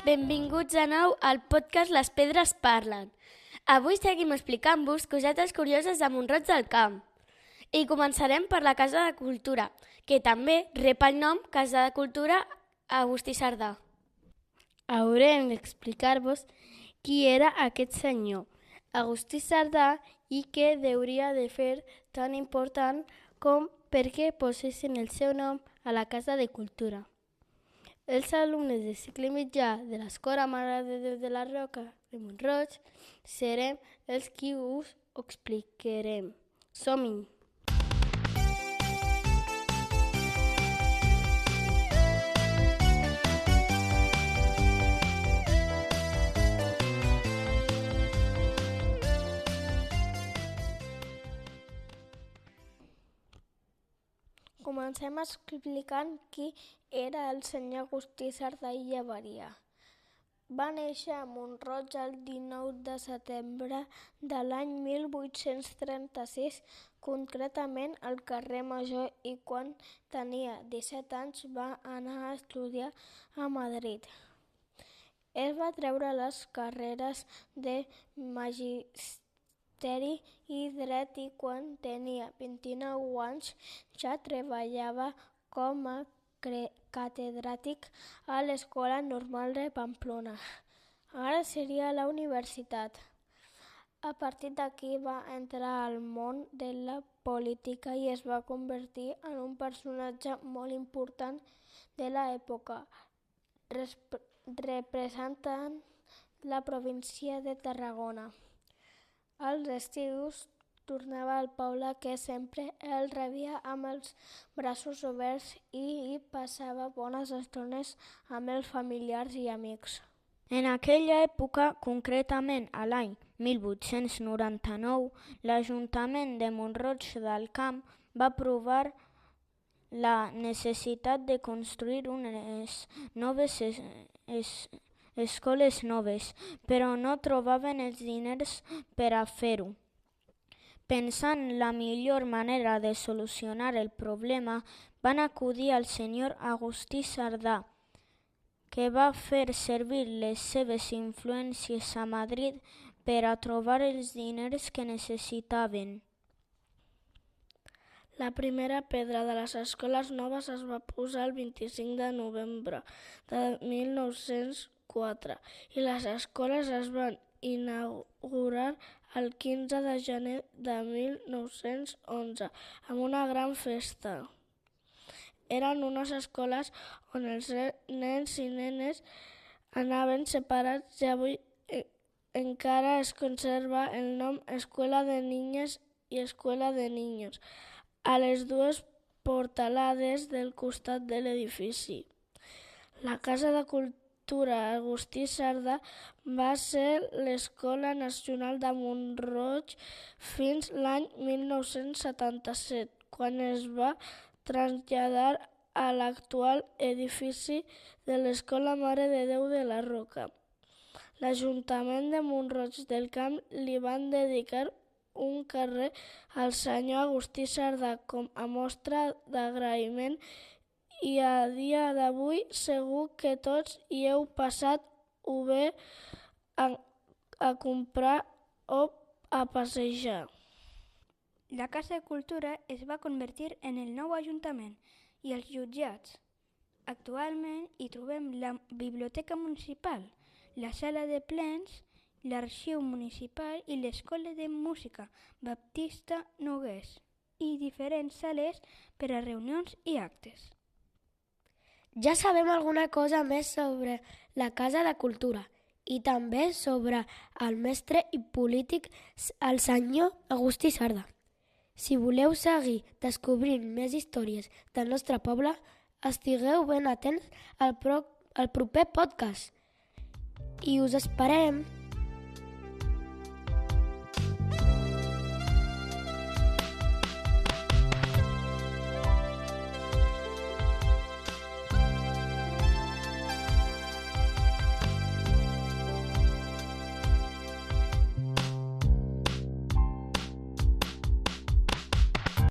Benvinguts de nou al podcast Les Pedres Parlen. Avui seguim explicant-vos cosetes curioses de Mont-roig del Camp. I començarem per la Casa de Cultura, que també rep el nom Casa de Cultura Agustí Sardà. Haurem d'explicar-vos qui era aquest senyor, Agustí Sardà, i què hauria de fer tan important com perquè posessin el seu nom a la Casa de Cultura. Els alumnes de cicle mitjà de l'Escola Mare de Déu de la Roca de Mont-roig serem els qui us ho explicarem. Som-hi! Comencem explicant qui era el senyor Agustí Sardà i Llaveria. Va néixer a Mont-roig el 19 de setembre de l'any 1836, concretament al carrer Major, i quan tenia 17 anys va anar a estudiar a Madrid. Ell va treure les carreres de magisteri i dret i quan tenia 29 anys ja treballava com a catedràtic a l'Escola Normal de Pamplona. Ara seria la universitat. A partir d'aquí va entrar al món de la política i es va convertir en un personatge molt important de l'època, representant la província de Tarragona. Als estius tornava al poble, que sempre el rebia amb els braços oberts i hi passava bones estones amb els familiars i amics. En aquella època, concretament a l'any 1899, l'Ajuntament de Mont-roig del Camp va aprovar la necessitat de construir unes noves escoles noves, però no trobaven els diners per a fer-ho. Pensant la millor manera de solucionar el problema, van acudir al senyor Agustí Sardà, que va fer servir les seves influències a Madrid per a trobar els diners que necessitaven. La primera pedra de les escoles noves es va posar el 25 de novembre de 1904 i les escoles es van inaugurar el 15 de gener de 1911 amb una gran festa. Eren unes escoles on els nens i nenes anaven separats i avui encara es conserva el nom Escuela de Niñas i Escuela de Niños a les dues portalades del costat de l'edifici. La Casa de Cultura Agustí Sardà va ser l'Escola Nacional de Mont-roig fins l'any 1977, quan es va traslladar a l'actual edifici de l'Escola Mare de Déu de la Roca. L'Ajuntament de Mont-roig del Camp li van dedicar un carrer al senyor Agustí Sardà com a mostra d'agraïment i a dia d'avui segur que tots hi heu passat o bé a comprar o a passejar. La Casa de Cultura es va convertir en el nou Ajuntament i els jutjats. Actualment hi trobem la Biblioteca Municipal, la Sala de Plens, l'Arxiu Municipal i l'Escola de Música Baptista Nogués i diferents sales per a reunions i actes. Ja sabem alguna cosa més sobre la Casa de Cultura i també sobre el mestre i polític el senyor Agustí Sardà. Si voleu seguir descobrint més històries del nostre poble, estigueu ben atents al proper podcast i us esperem!